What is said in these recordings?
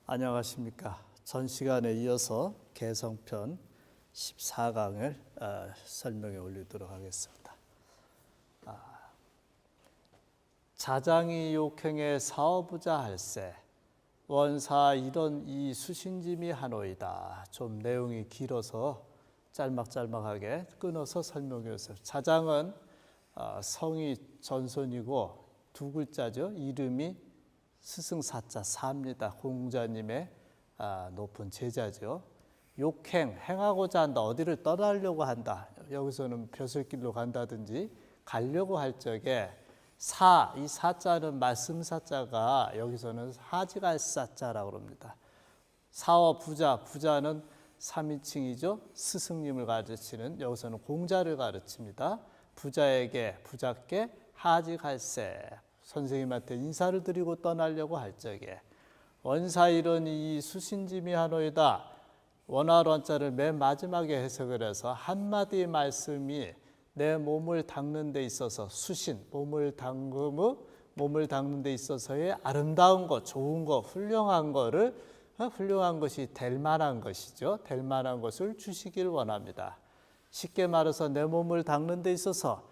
안녕하십니까. 전 시간에 이어서 개성편 14강을 설명해 올리도록 하겠습니다. 자장이 욕행에 사어부자 할세 원사 이런 이 수신짐이 하노이다. 좀 내용이 길어서 짤막짤막하게 끊어서 설명해 주세요. 자장은 성이 전손이고 두 글자죠. 이름이 스승사자 사입니다. 공자님의 높은 제자죠. 욕행, 행하고자 한다. 어디를 떠나려고 한다. 여기서는 벼슬길로 간다든지 가려고 할 적에 사, 이 사자는 말씀사자가 여기서는 하지갈 사자라고 합니다. 사와 부자, 부자는 3인칭이죠. 스승님을 가르치는, 여기서는 공자를 가르칩니다. 부자께 하지갈세, 선생님한테 인사를 드리고 떠나려고 할 적에 원사일은 이 수신짐이 하노이다. 원화론자를 맨 마지막에 해석을 해서 한마디 말씀이 내 몸을 닦는 데 있어서 수신, 몸을 닦는 데 있어서의 아름다운 것, 좋은 것, 훌륭한 것이 될 만한 것이죠. 될 만한 것을 주시길 원합니다. 쉽게 말해서 내 몸을 닦는 데 있어서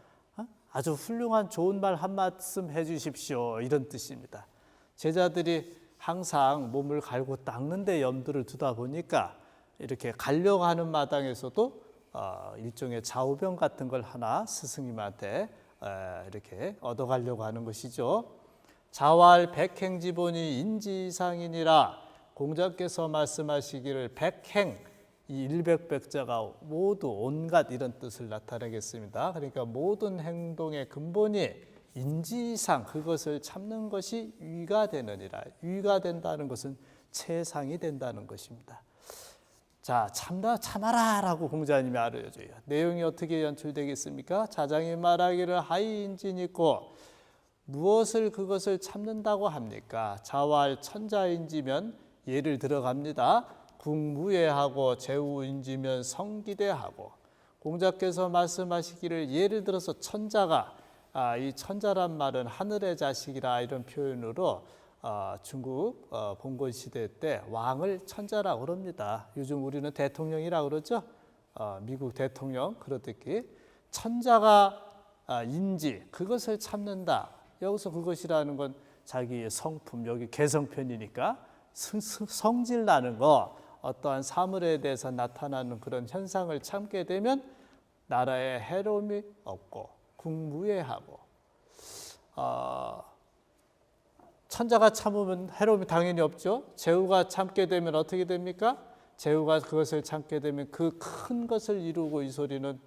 아주 훌륭한 좋은 말 한 말씀 해 주십시오. 이런 뜻입니다. 제자들이 항상 몸을 갈고 닦는 데 염두를 두다 보니까 이렇게 가려고 하는 마당에서도 일종의 좌우병 같은 걸 하나 스승님한테 이렇게 얻어가려고 하는 것이죠. 자활 백행지본이 인지이상이니라. 공자께서 말씀하시기를 백행, 이 일백백자가 모두 온갖 이런 뜻을 나타내겠습니다. 그러니까 모든 행동의 근본이 인지이상, 그것을 참는 것이 위가 되느니라. 위가 된다는 것은 최상이 된다는 것입니다. 자, 참아라 라고 공자님이 알려줘요. 내용이 어떻게 연출되겠습니까? 자장이 말하기를 하이인지니고 무엇을 그것을 참는다고 합니까? 자활 천자인지면 예를 들어갑니다. 국무예하고 제우인지면 성기대하고, 공자께서 말씀하시기를 예를 들어서 천자가, 이 천자란 말은 하늘의 자식이라 이런 표현으로 중국 봉건 시대 때 왕을 천자라고 그럽니다. 요즘 우리는 대통령이라고 그러죠. 미국 대통령 그렇듯이 천자가 인지, 그것을 참는다. 여기서 그것이라는 건 자기의 성품, 여기 개성편이니까 성질 나는 거, 어떠한 사물에 대해서 나타나는 그런 현상을 참게 되면 나라에 해로움이 없고 국무예하고, 천자가 참으면 해로움이 당연히 없죠. 제후가 참게 되면 어떻게 됩니까? 제후가 그것을 참게 되면 그 큰 것을 이루고, 이 소리는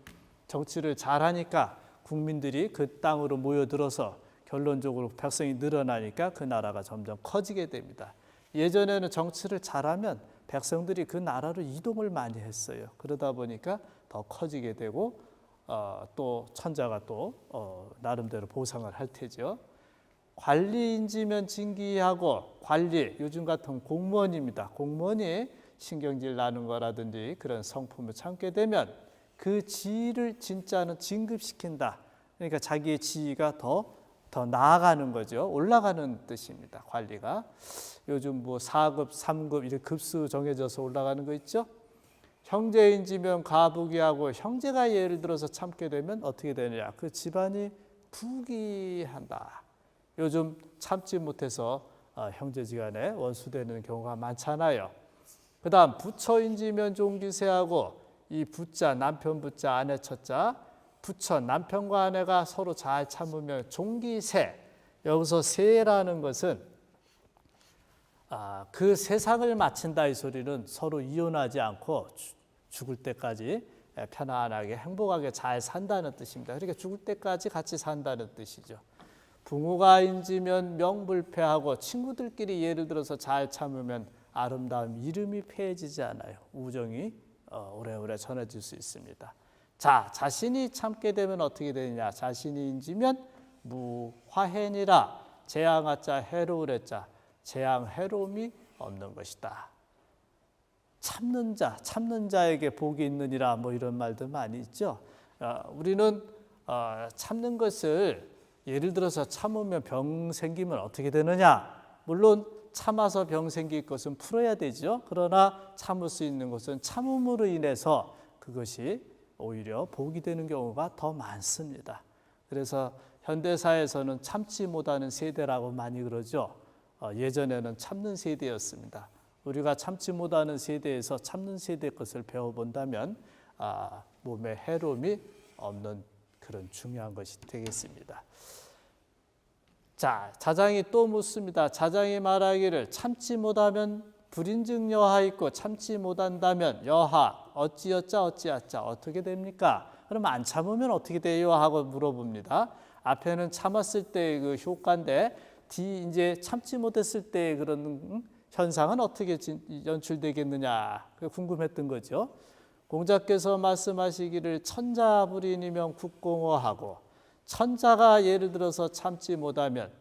정치를 잘하니까 국민들이 그 땅으로 모여들어서 결론적으로 백성이 늘어나니까 그 나라가 점점 커지게 됩니다. 예전에는 정치를 잘하면 백성들이 그 나라로 이동을 많이 했어요. 그러다 보니까 더 커지게 되고 또 천자가 또 나름대로 보상을 할 테죠. 관리인지면 징기하고, 관리, 요즘 같은 공무원입니다. 공무원이 신경질 나는 거라든지 그런 성품을 참게 되면 그 지위를 진짜는 진급시킨다. 그러니까 자기의 지위가 더 나아가는 거죠. 올라가는 뜻입니다. 관리가. 요즘 뭐 4급, 3급 이렇게 급수 정해져서 올라가는 거 있죠. 형제인지면 가부기하고, 형제가 예를 들어서 참게 되면 어떻게 되느냐, 그 집안이 부귀한다. 요즘 참지 못해서 형제지간에 원수되는 경우가 많잖아요. 그 다음 부처인지면 종기세하고, 이 부자, 남편 부자, 아내 처자, 부처, 남편과 아내가 서로 잘 참으면 종기세, 여기서 세라는 것은 그 세상을 마친다, 이 소리는 서로 이혼하지 않고 죽을 때까지 편안하게 행복하게 잘 산다는 뜻입니다. 그러니까 죽을 때까지 같이 산다는 뜻이죠. 부모가 인지면 명불패하고, 친구들끼리 예를 들어서 잘 참으면 아름다운 이름이 폐해지지 않아요. 우정이 오래오래 전해질 수 있습니다. 자, 자신이 참게 되면 어떻게 되느냐? 자신이 인지면 무화해니라. 재앙하자 해로우랬자. 재앙 해로움이 없는 것이다. 참는 자에게 복이 있느니라. 뭐 이런 말들 많이 있죠. 우리는 참는 것을 예를 들어서 참으면 병 생기면 어떻게 되느냐? 물론 참아서 병 생길 것은 풀어야 되죠. 그러나 참을 수 있는 것은 참음으로 인해서 그것이 오히려 복이 되는 경우가 더 많습니다. 그래서 현대사에서는 참지 못하는 세대라고 많이 그러죠. 예전에는 참는 세대였습니다. 우리가 참지 못하는 세대에서 참는 세대 것을 배워본다면 몸에 해로움이 없는 그런 중요한 것이 되겠습니다. 자, 자장이 또 묻습니다. 자장이 말하기를 참지 못하면 불인증 여하 있고 참지 못한다면 여하 어찌여짜 어찌하자 어떻게 됩니까? 그럼 안 참으면 어떻게 돼요? 하고 물어봅니다. 앞에는 참았을 때 그 효과인데 이제 참지 못했을 때 그런 현상은 어떻게 연출되겠느냐 궁금했던 거죠. 공자께서 말씀하시기를 천자불인이면 국공허하고 천자가 예를 들어서 참지 못하면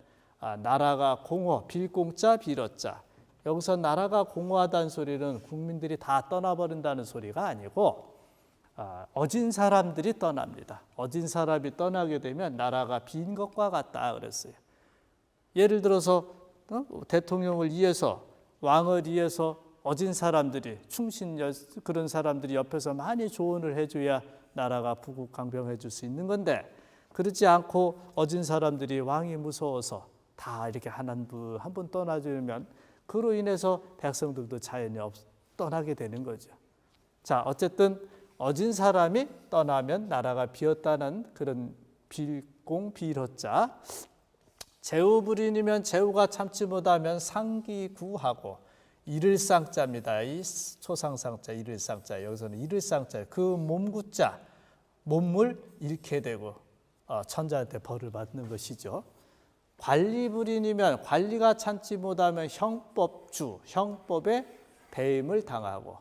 나라가 공허, 빌공자 빌어자. 여기서 나라가 공허하다는 소리는 국민들이 다 떠나버린다는 소리가 아니고 어진 사람들이 떠납니다. 어진 사람이 떠나게 되면 나라가 빈 것과 같다 그랬어요. 예를 들어서 대통령을 위해서 왕을 위해서 어진 사람들이 충신 그런 사람들이 옆에서 많이 조언을 해줘야 나라가 부국강병해 줄 수 있는 건데 그렇지 않고 어진 사람들이 왕이 무서워서 다 이렇게 한 분 떠나주면 그로 인해서 백성들도 자연히 떠나게 되는 거죠. 자, 어쨌든 어진 사람이 떠나면 나라가 비었다는 그런 빌공비러자. 제후불인이면 제후가 참지 못하면 상기구하고 이를상자입니다. 이 초상상자 이를상자 여기서는 이를상자 그 몸구자 몸을 잃게 되고 천자한테 벌을 받는 것이죠. 관리불인이면 관리가 참지 못하면 형법주 형법에 배임을 당하고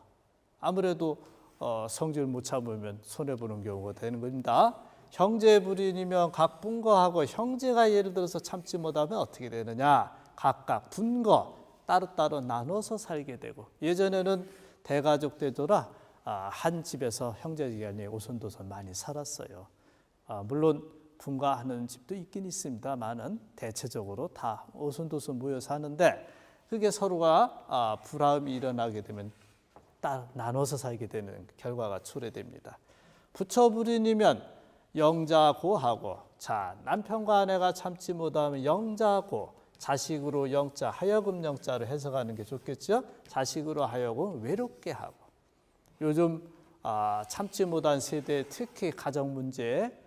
아무래도 성질 못 참으면 손해보는 경우가 되는 겁니다. 형제불인이면 각 분거하고 형제가 예를 들어서 참지 못하면 어떻게 되느냐 각각 분거 따로따로 나눠서 살게 되고 예전에는 대가족 대조라 한 집에서 형제지간에 오손도손 많이 살았어요. 물론 분가하는 집도 있긴 있습니다만은 대체적으로 다 오손도손 모여 사는데 그게 서로가 불화음이 일어나게 되면 나눠서 살게 되는 결과가 초래됩니다. 부처불인이면 영자고하고 자 남편과 아내가 참지 못하면 영자고 자식으로 영자 하여금 영자로 해석하는 게 좋겠죠. 자식으로 하여금 외롭게 하고 요즘 참지 못한 세대 특히 가정 문제에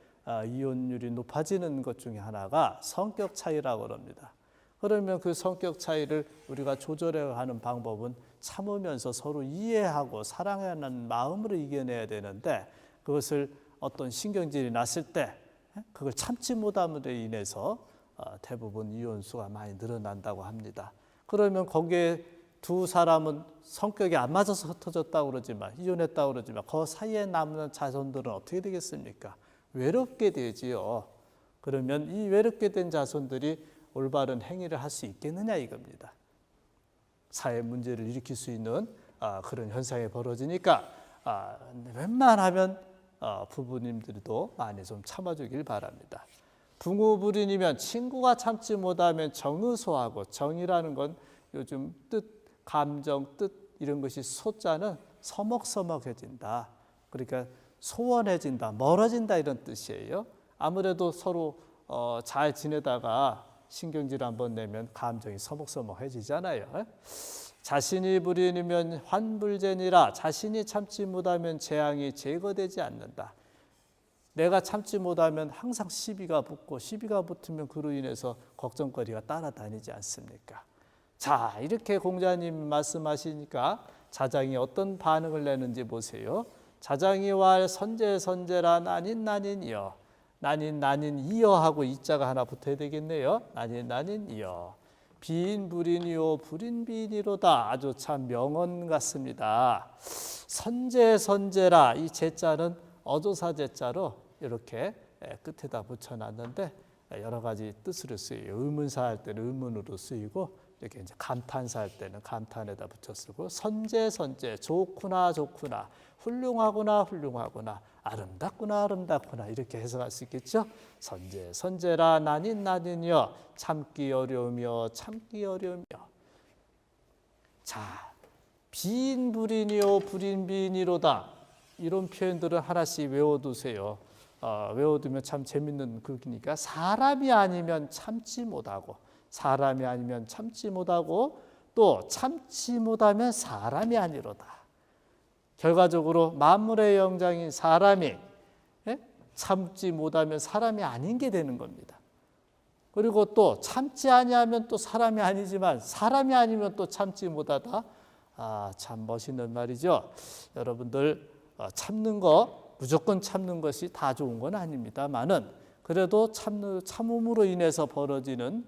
이혼율이 높아지는 것 중에 하나가 성격 차이라고 합니다. 그러면 그 성격 차이를 우리가 조절해가는 방법은 참으면서 서로 이해하고 사랑하는 마음으로 이겨내야 되는데 그것을 어떤 신경질이 났을 때 그걸 참지 못함으로 인해서 대부분 이혼수가 많이 늘어난다고 합니다. 그러면 거기에 두 사람은 성격이 안 맞아서 흩어졌다고 그러지만 이혼했다고 그러지만 그 사이에 남는 자손들은 어떻게 되겠습니까? 외롭게 되지요. 그러면 이 외롭게 된 자손들이 올바른 행위를 할 수 있겠느냐 이겁니다. 사회 문제를 일으킬 수 있는 그런 현상이 벌어지니까 웬만하면 부부님들도 많이 좀 참아주길 바랍니다. 붕우불인이면 친구가 참지 못하면 정의소하고 정이라는 건 요즘 뜻, 감정, 뜻 이런 것이 소자는 서먹서먹해진다. 그러니까 소원해진다, 멀어진다 이런 뜻이에요. 아무래도 서로 잘 지내다가 신경질 한번 내면 감정이 서먹서먹해지잖아요. 자신이 불인이면 환불제니라 자신이 참지 못하면 재앙이 제거되지 않는다. 내가 참지 못하면 항상 시비가 붙고 시비가 붙으면 그로 인해서 걱정거리가 따라다니지 않습니까? 자, 이렇게 공자님 말씀하시니까 자장이 어떤 반응을 내는지 보세요. 자장이와 선제선제라 나닌나닌이여 나닌나닌이여 하고 이자가 하나 붙어야 되겠네요. 나닌나닌이여 비인불인이요 불인비인이로다. 아주 참 명언 같습니다. 선제선제라 이 제자는 어조사제자로 이렇게 끝에다 붙여놨는데 여러 가지 뜻으로 쓰여요. 의문사 할 때는 의문으로 쓰이고 이렇게 이제 감탄사 할 때는 감탄에다 붙여 쓰고 선제 좋구나 훌륭하구나 아름답구나 이렇게 해석할 수 있겠죠. 선제라 나닌여 참기 어려우며 자 비인불인이요 불인비인이로다 이런 표현들은 하나씩 외워두세요. 외워두면 참 재밌는 글이니까 사람이 아니면 참지 못하고 또 참지 못하면 사람이 아니로다. 결과적으로 만물의 영장인 사람이 참지 못하면 사람이 아닌 게 되는 겁니다. 그리고 또 참지 아니하면 또 사람이 아니지만 사람이 아니면 또 참지 못하다. 참 멋있는 말이죠. 여러분들 무조건 참는 것이 다 좋은 건 아닙니다만은 그래도 참음으로 인해서 벌어지는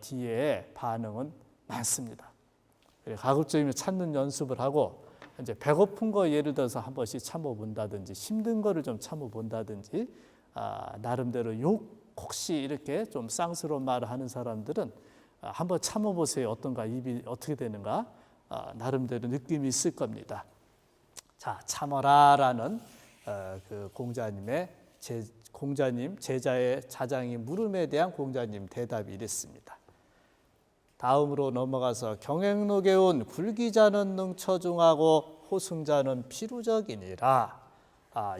뒤에 반응은 많습니다. 가급적이면 참는 연습을 하고 이제 배고픈 거 예를 들어서 한 번씩 참아본다든지 힘든 거를 좀 참아본다든지 나름대로 혹시 이렇게 좀 쌍스러운 말을 하는 사람들은 한번 참아보세요. 어떤가 입이 어떻게 되는가 나름대로 느낌이 있을 겁니다. 자 참어라라는 그 공자님 제자의 자장이 물음에 대한 공자님 대답이 이랬습니다. 다음으로 넘어가서 경행록에 온 굴기자는 능처중하고 호승자는 피루적이니라.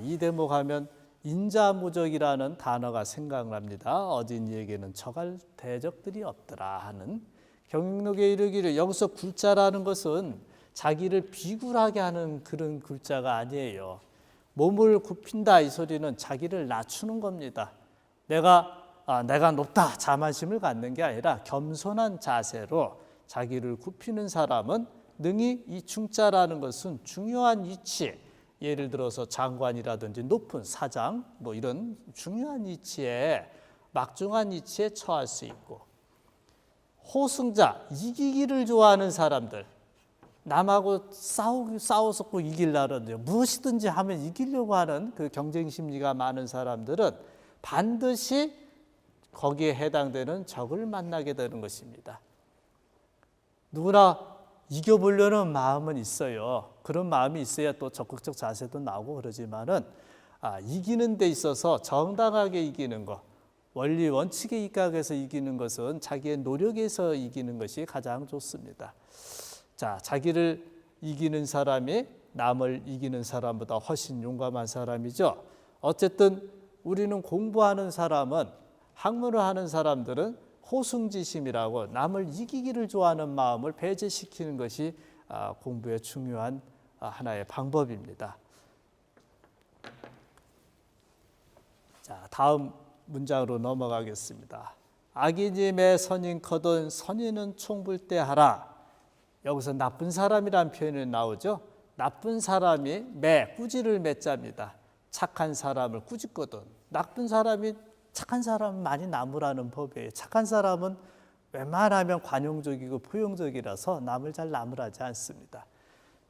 이 대목 하면 인자무적이라는 단어가 생각납니다. 어진이에게는 처갈 대적들이 없더라 하는 경행록에 이르기를 여기서 굴자라는 것은 자기를 비굴하게 하는 그런 굴자가 아니에요. 몸을 굽힌다 이 소리는 자기를 낮추는 겁니다. 내가 높다 자만심을 갖는 게 아니라 겸손한 자세로 자기를 굽히는 사람은 능히 이 중자라는 것은 중요한 위치, 예를 들어서 장관이라든지 높은 사장 뭐 이런 중요한 위치에 막중한 위치에 처할 수 있고, 호승자 이기기를 좋아하는 사람들, 남하고 싸워서 꼭 이기려는 무엇이든지 하면 이기려고 하는 그 경쟁 심리가 많은 사람들은 반드시 거기에 해당되는 적을 만나게 되는 것입니다. 누구나 이겨보려는 마음은 있어요. 그런 마음이 있어야 또 적극적 자세도 나오고 그러지만은 이기는 데 있어서 정당하게 이기는 것, 원리 원칙에 입각해서 이기는 것은 자기의 노력에서 이기는 것이 가장 좋습니다. 자, 자기를 이기는 사람이 남을 이기는 사람보다 훨씬 용감한 사람이죠. 어쨌든 우리는 공부하는 사람은, 학문을 하는 사람들은 호승지심이라고 남을 이기기를 좋아하는 마음을 배제시키는 것이 공부의 중요한 하나의 방법입니다. 자, 다음 문장으로 넘어가겠습니다. 악인임의 선인커든 선인은 총불대하라. 여기서 나쁜 사람이라는 표현이 나오죠. 나쁜 사람이 꾸지를 매자입니다. 착한 사람을 꾸짖거든. 나쁜 사람이 착한 사람은 많이 나무라는 법이에요. 착한 사람은 웬만하면 관용적이고 포용적이라서 남을 잘 나무라지 않습니다.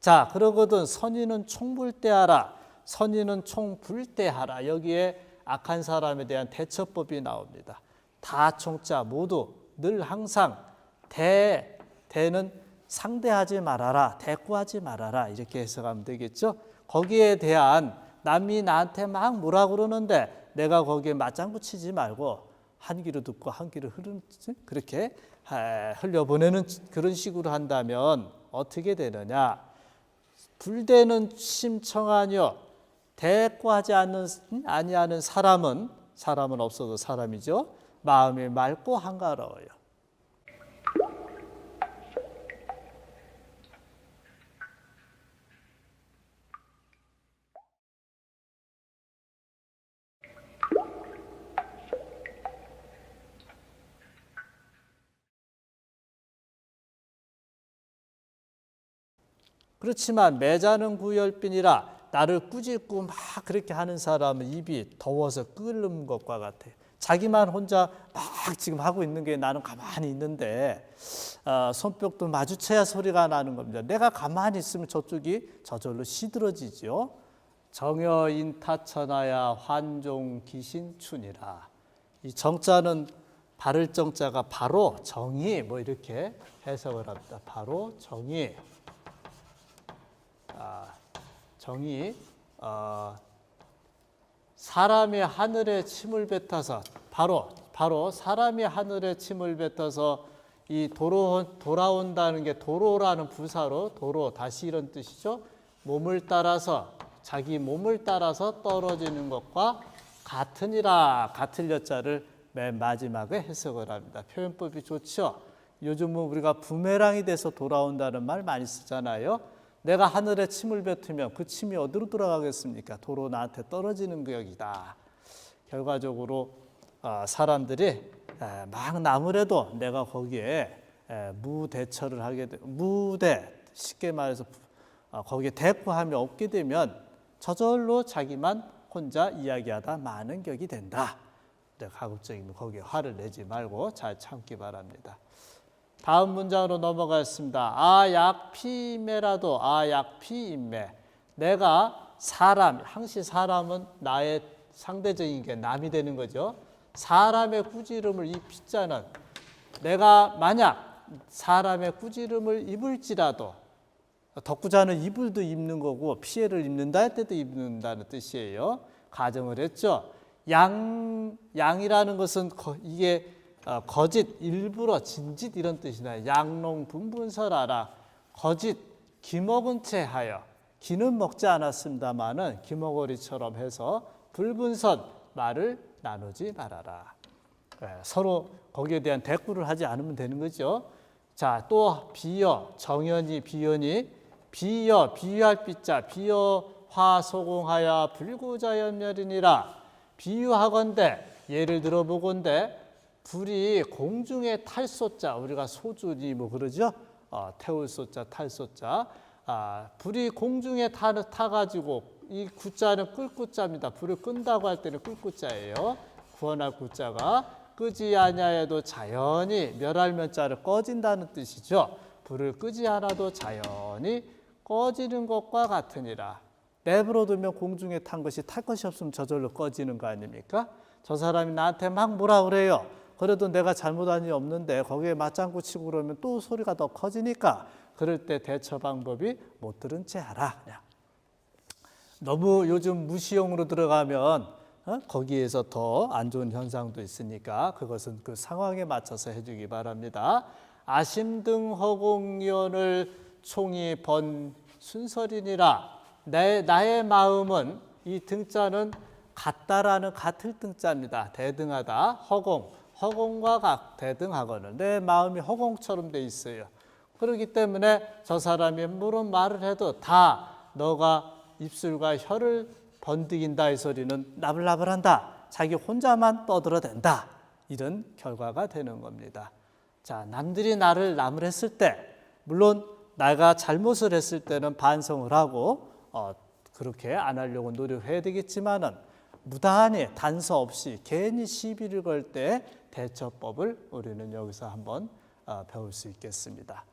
자, 그러거든 선인은 총불대하라. 선인은 총불대하라. 여기에 악한 사람에 대한 대처법이 나옵니다. 다 총자 모두 늘 항상 대는 상대하지 말아라, 대꾸하지 말아라 이렇게 해석하면 되겠죠. 거기에 대한 남이 나한테 막 뭐라 그러는데 내가 거기에 맞장구 치지 말고 한 귀로 듣고 한 귀로 그렇게 흘려보내는 그런 식으로 한다면 어떻게 되느냐. 불대는 심청하뇨. 대꾸하지 아니하는 사람은 없어도 사람이죠. 마음이 맑고 한가로워요. 그렇지만 매자는 구열빈이라 나를 꾸짖고 막 그렇게 하는 사람은 입이 더워서 끓는 것과 같아요. 자기만 혼자 막 지금 하고 있는 게 나는 가만히 있는데 손뼉도 마주쳐야 소리가 나는 겁니다. 내가 가만히 있으면 저쪽이 저절로 시들어지죠. 정여인타천하야 환종기신춘이라. 이 정자는 바를 정자가 바로 정의 뭐 이렇게 해석을 합니다. 바로 정의. 정의. 사람이 하늘에 침을 뱉어서 바로 사람이 하늘에 침을 뱉어서 이 돌아온다는 게 도로라는 부사로 도로 다시 이런 뜻이죠. 몸을 따라서 자기 몸을 따라서 떨어지는 것과 같으니라. 같을 여자를 맨 마지막에 해석을 합니다. 표현법이 좋죠. 요즘은 우리가 부메랑이 돼서 돌아온다는 말 많이 쓰잖아요. 내가 하늘에 침을 뱉으면 그 침이 어디로 돌아가겠습니까? 도로 나한테 떨어지는 격이다. 결과적으로 사람들이 막 나무래도 내가 거기에 무대처를 하게 돼, 쉽게 말해서 거기에 대꾸함이 없게 되면 저절로 자기만 혼자 이야기하다 마는 격이 된다. 가급적이면 거기에 화를 내지 말고 잘 참기 바랍니다. 다음 문장으로 넘어가겠습니다. 아약피임매라도 아약피임매. 내가 사람, 항시 사람은 나의 상대적인 게 남이 되는 거죠. 사람의 꾸지름을 이 피자는 내가 만약 사람의 꾸지름을 입을지라도, 덕구자는 이불도 입는 거고 피해를 입는다 할 때도 입는다는 뜻이에요. 가정을 했죠. 양이라는 것은 이게 거짓, 일부러, 진짓 이런 뜻이나 양농 분분설하라. 거짓, 기먹은 채 하여. 기는 먹지 않았습니다마는 기먹거리처럼 해서 불분선, 말을 나누지 말아라. 서로 거기에 대한 대꾸를 하지 않으면 되는 거죠. 자, 또 비여, 정연이, 비연이, 비여, 비유할 삐자, 비여 화소공하여 불구자연멸이니라. 비유하건대, 예를 들어 보건대, 불이 공중에 탈 소자, 우리가 소주니 뭐 그러죠? 태울 소자, 탈 소자. 불이 공중에 타가지고 이 구자는 끌 구자입니다. 불을 끈다고 할 때는 끌 구자예요. 구원할 구자가 끄지 아니하여도 자연히 멸할 면자를 꺼진다는 뜻이죠. 불을 끄지 않아도 자연히 꺼지는 것과 같으니라. 내버려두면 공중에 탄 것이 탈 것이 없으면 저절로 꺼지는 거 아닙니까? 저 사람이 나한테 막 뭐라 그래요. 그래도 내가 잘못한 일이 없는데 거기에 맞장구 치고 그러면 또 소리가 더 커지니까 그럴 때 대처 방법이 못 들은 채 하라. 그냥. 너무 요즘 무시용으로 들어가면 거기에서 더 안 좋은 현상도 있으니까 그것은 그 상황에 맞춰서 해주기 바랍니다. 아심등 허공연을 총이 번 순설이니라. 나의 마음은 이 등자는 같다라는 같을 등자입니다. 대등하다. 허공과 대등하거늘. 내 마음이 허공처럼 돼 있어요. 그렇기 때문에 저 사람이 물은 말을 해도 다 너가 입술과 혀를 번득인다 이 소리는 나불나불한다. 자기 혼자만 떠들어댄다. 이런 결과가 되는 겁니다. 자, 남들이 나를 나무랬을 때 물론 내가 잘못을 했을 때는 반성을 하고 그렇게 안 하려고 노력해야 되겠지만은 무단히 단서 없이 괜히 시비를 걸 때 대처법을 우리는 여기서 한번 배울 수 있겠습니다.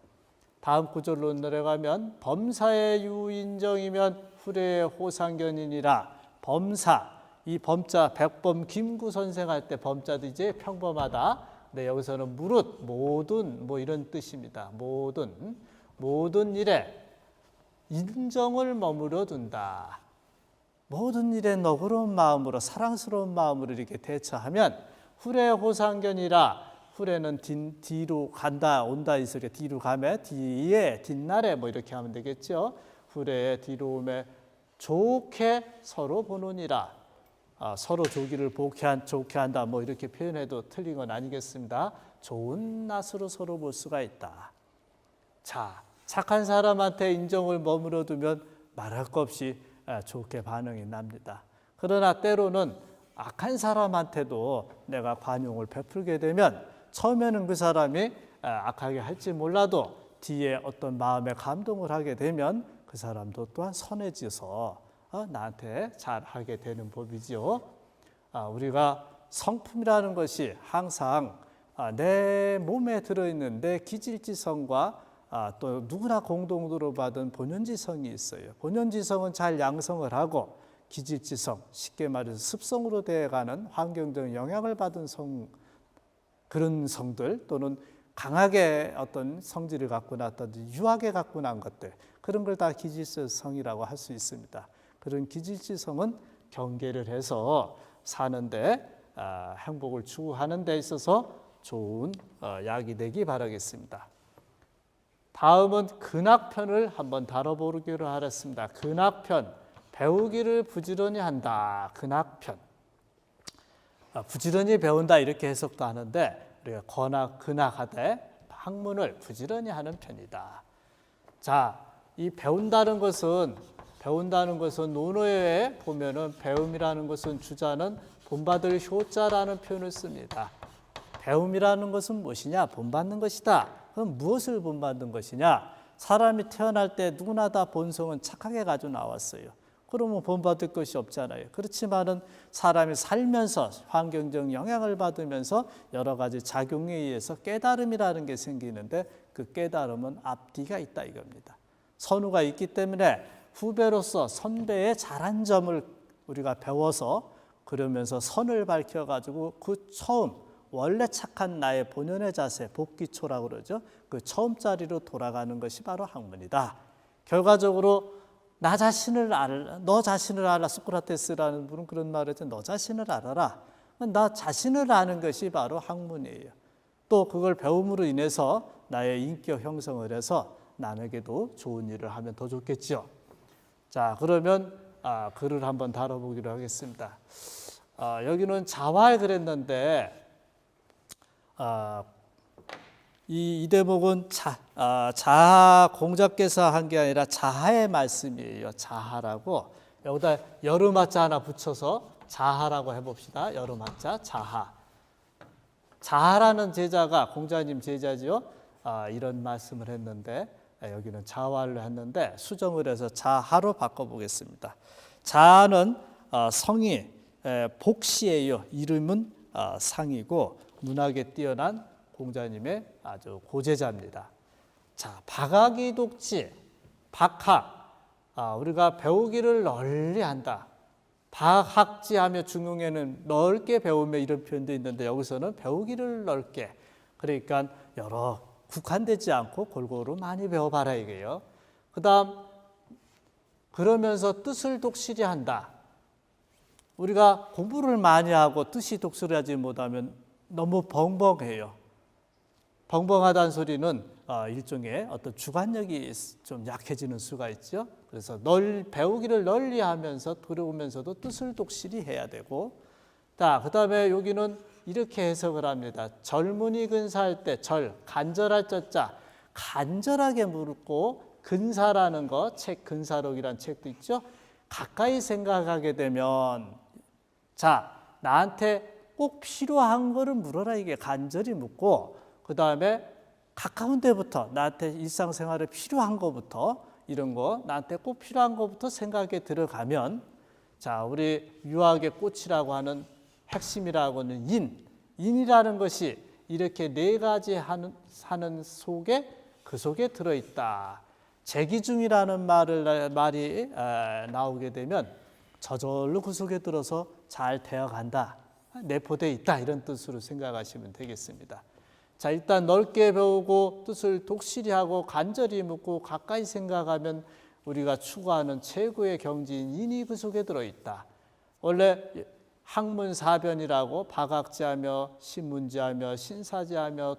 다음 구절로 내려가면 범사의 유인정이면 후례의 호상견이니라. 범사, 이 범자 백범 김구 선생 할 때 범자도 이제 평범하다. 근데 여기서는 무릇, 모든 뭐 이런 뜻입니다. 모든 일에 인정을 머무러 둔다. 모든 일에 너그러운 마음으로 사랑스러운 마음으로 이렇게 대처하면 후례 호상견이라. 후례는 뒤로 간다 온다 이 소리가 뒤로 가면 뒤에 뒷날에 뭐 이렇게 하면 되겠죠. 후례의 뒤로 오매 좋게 서로 보느니라. 서로 조기를 좋게 한다 뭐 이렇게 표현해도 틀린 건 아니겠습니다. 좋은 낯으로 서로 볼 수가 있다. 자, 착한 사람한테 인정을 머물러 두면 말할 것 없이 좋게 반응이 납니다. 그러나 때로는 악한 사람한테도 내가 관용을 베풀게 되면 처음에는 그 사람이 악하게 할지 몰라도 뒤에 어떤 마음의 감동을 하게 되면 그 사람도 또한 선해져서 나한테 잘하게 되는 법이죠. 우리가 성품이라는 것이 항상 내 몸에 들어있는 내 기질지성과 또 누구나 공동으로 받은 본연지성이 있어요. 본연지성은 잘 양성을 하고 기질지성, 쉽게 말해서 습성으로 되어가는 환경적 영향을 받은 그런 성들 또는 강하게 어떤 성질을 갖고 났다든지 유하게 갖고 난 것들, 그런 걸 다 기질지성이라고 할 수 있습니다. 그런 기질지성은 경계를 해서 사는데 행복을 추구하는 데 있어서 좋은 약이 되기 바라겠습니다. 다음은 근학편을 한번 다뤄보기로 하겠습니다. 근학편, 배우기를 부지런히 한다. 근학편. 부지런히 배운다 이렇게 해석도 하는데 우리가 근학하되 학문을 부지런히 하는 편이다. 자, 이 배운다는 것은 논어에 보면은 배움이라는 것은 주자는 본받을 효자라는 표현을 씁니다. 배움이라는 것은 무엇이냐? 본받는 것이다. 그럼 무엇을 본받는 것이냐? 사람이 태어날 때 누구나 다 본성은 착하게 가지고 나왔어요. 그러면 본받을 것이 없잖아요. 그렇지만은 사람이 살면서 환경적 영향을 받으면서 여러 가지 작용에 의해서 깨달음이라는 게 생기는데 그 깨달음은 앞뒤가 있다 이겁니다. 선후가 있기 때문에 후배로서 선배의 잘한 점을 우리가 배워서 그러면서 선을 밝혀가지고 그 처음 원래 착한 나의 본연의 자세, 복기초라고 그러죠. 그 처음 자리로 돌아가는 것이 바로 학문이다. 결과적으로 나 자신을 알라, 너 자신을 알라. 소크라테스라는 분은 그런 말을 했죠. 너 자신을 알아라. 나 자신을 아는 것이 바로 학문이에요. 또 그걸 배움으로 인해서 나의 인격 형성을 해서 남에게도 좋은 일을 하면 더 좋겠죠. 자, 그러면 글을 한번 다뤄보기로 하겠습니다. 여기는 자화에 그랬는데 이 대목은 자하 공자께서 한 게 아니라 자하의 말씀이에요. 자하라고 여기다 여름하자 하나 붙여서 자하라고 해봅시다. 여름하자 자하. 자하라는 제자가 공자님 제자지요. 이런 말씀을 했는데 여기는 자화를 했는데 수정을 해서 자하로 바꿔보겠습니다. 자하는 성이 복시예요. 이름은 상이고 문학에 뛰어난 공자님의 아주 고제자입니다. 자, 박학이 독지, 박학. 우리가 배우기를 널리 한다. 박학지하며 중용에는 넓게 배우며 이런 표현도 있는데 여기서는 배우기를 넓게. 그러니까 여러 국한되지 않고 골고루 많이 배워봐라 이게요. 그다음 그러면서 뜻을 독실히 한다. 우리가 공부를 많이 하고 뜻이 독실하지 못하면 너무 벙벙해요. 벙벙하다는 소리는 일종의 어떤 주관력이 좀 약해지는 수가 있죠. 그래서 배우기를 널리 하면서 들어오면서도 뜻을 독실히 해야 되고, 그다음에 여기는 이렇게 해석을 합니다. 젊은이 근사할 때 간절할 자자 간절하게 묻고 근사라는 거, 책 근사록이라는 책도 있죠. 가까이 생각하게 되면 나한테 꼭 필요한 거를 물어라 이게 간절히 묻고 그 다음에 가까운 데부터 나한테 일상생활에 필요한 거부터 이런 거 나한테 꼭 필요한 거부터 생각에 들어가면 우리 유학의 꽃이라고 하는 핵심이라고 하는 인이라는 것이 이렇게 네 가지 하는 속에 그 속에 들어있다. 재기중이라는 말이 나오게 되면 저절로 그 속에 들어서 잘 되어간다. 내포되어 있다. 이런 뜻으로 생각하시면 되겠습니다. 일단 넓게 배우고 뜻을 독실히 하고 간절히 묻고 가까이 생각하면 우리가 추구하는 최고의 경지인 인이 그 속에 들어있다. 원래 학문사변이라고 박학지하며 신문지하며 신사지하며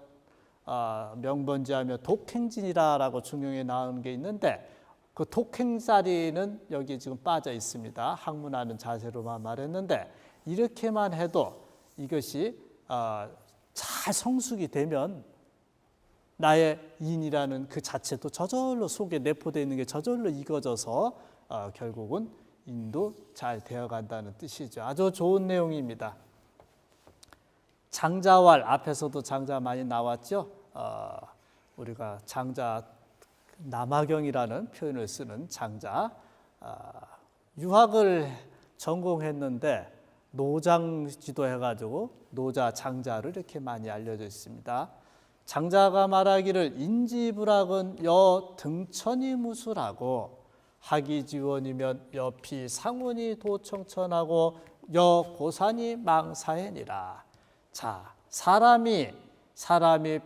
명번지하며 독행진이라고 중용에 나오는 게 있는데 그 독행자리는 여기 지금 빠져 있습니다. 학문하는 자세로만 말했는데 이렇게만 해도 이것이 잘 성숙이 되면 나의 인이라는 그 자체도 저절로 속에 내포되어 있는 게 저절로 익어져서 결국은 인도 잘 되어간다는 뜻이죠. 아주 좋은 내용입니다. 장자왈 앞에서도 장자 많이 나왔죠. 우리가 장자 남아경이라는 표현을 쓰는 장자 유학을 전공했는데 노장 지도해가지고 노자 장자를 이렇게 많이 알려져 있습니다. 장자가 말하기를 인지불학은 여 등천이 무술하고 하기지원이면 여피 상운이 도청천하고 여고산이 망사해니라. 자, 사람이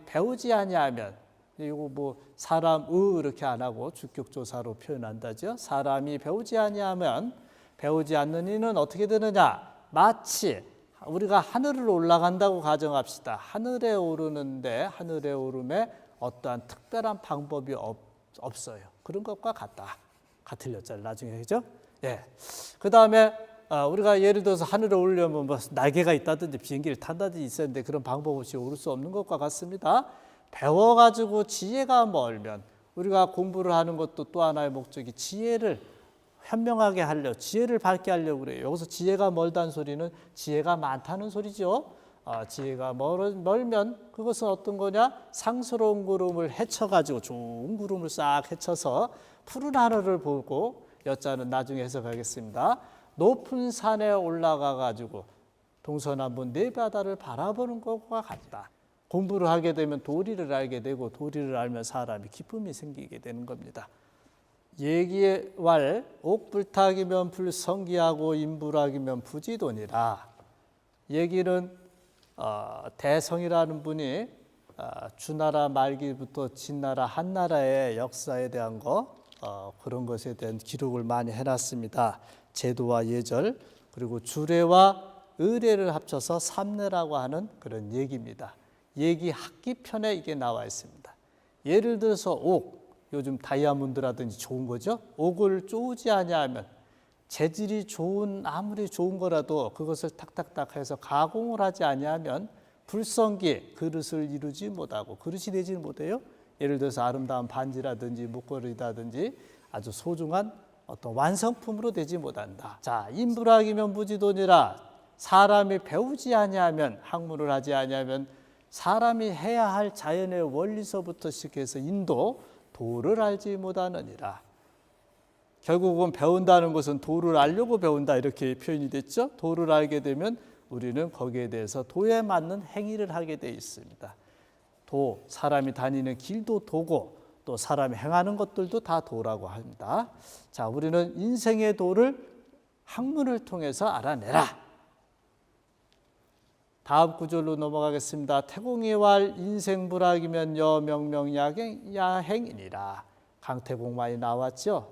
배우지 아니하면, 이거 뭐 사람의 이렇게 안 하고 주격조사로 표현한다죠. 사람이 배우지 아니하면, 배우지 않는 이는 어떻게 되느냐? 마치 우리가 하늘을 올라간다고 가정합시다. 하늘에 오르는데 하늘에 오름에 어떠한 특별한 방법이 없어요. 그런 것과 같다. 같을 여자를 나중에 그죠? 예. 그 다음에 우리가 예를 들어서 하늘에 오르려면 뭐 날개가 있다든지 비행기를 탄다든지 있어야 하는데 그런 방법 없이 오를 수 없는 것과 같습니다. 배워가지고 지혜가 멀면, 우리가 공부를 하는 것도 또 하나의 목적이 지혜를 현명하게 하려, 지혜를 밝게 하려고 그래요. 여기서 지혜가 멀다는 소리는 지혜가 많다는 소리죠. 지혜가 멀면 그것은 어떤 거냐? 상스러운 구름을 헤쳐가지고 좋은 구름을 싹 헤쳐서 푸른 하늘을 보고, 여자는 나중에 해석하겠습니다. 높은 산에 올라가 가지고 동서남북 네 바다를 바라보는 것과 같다. 공부를 하게 되면 도리를 알게 되고, 도리를 알면 사람이 기쁨이 생기게 되는 겁니다. 예기의 왈 옥불탁이면 불성기하고 인불학이면 부지돈이라. 예기는 대성이라는 분이 주나라 말기부터 진나라 한나라의 역사에 대한 그런 것에 대한 기록을 많이 해놨습니다. 제도와 예절, 그리고 주례와 의례를 합쳐서 삼례라고 하는 그런 얘기입니다. 얘기 학기편에 이게 나와 있습니다. 예를 들어서 옥, 요즘 다이아몬드라든지 좋은 거죠. 옥을 쪼지 아니하면, 재질이 좋은, 아무리 좋은 거라도 그것을 탁탁탁 해서 가공을 하지 아니하면 불성기, 그릇을 이루지 못하고, 그릇이 되지 못해요. 예를 들어서 아름다운 반지라든지 목걸이라든지 아주 소중한 어떤 완성품으로 되지 못한다. 자, 인불학이면 부지돈이라. 사람이 배우지 아니하면, 학문을 하지 아니하면 사람이 해야 할 자연의 원리서부터 시작해서 인도, 도를 알지 못하느니라. 결국은 배운다는 것은 도를 알려고 배운다, 이렇게 표현이 됐죠. 도를 알게 되면 우리는 거기에 대해서 도에 맞는 행위를 하게 돼 있습니다. 도, 사람이 다니는 길도 도고, 또 사람이 행하는 것들도 다 도라고 합니다. 자, 우리는 인생의 도를 학문을 통해서 알아내라. 다음 구절로 넘어가겠습니다. 태공이왈 인생불학이면 여명명야행이니라. 강태공 많이 나왔죠.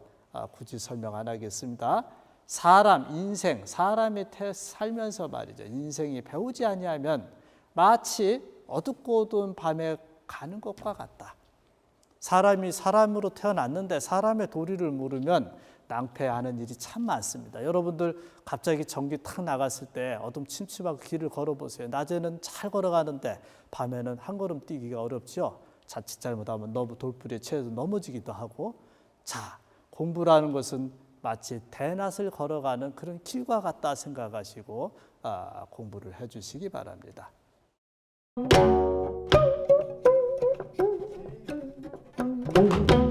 굳이 설명 안 하겠습니다. 사람, 인생, 사람이 살면서 말이죠. 인생이 배우지 아니하면 마치 어둡고 어두운 밤에 가는 것과 같다. 사람이 사람으로 태어났는데 사람의 도리를 모르면 낭패하는 일이 참 많습니다. 여러분들 갑자기 전기 탁 나갔을 때 어둠침침하고 길을 걸어보세요. 낮에는 잘 걸어가는데 밤에는 한 걸음 뛰기가 어렵죠. 자칫 잘못하면 돌부리에 채여서 넘어지기도 하고. 자, 공부라는 것은 마치 대낮을 걸어가는 그런 길과 같다 생각하시고 공부를 해주시기 바랍니다. Thank you.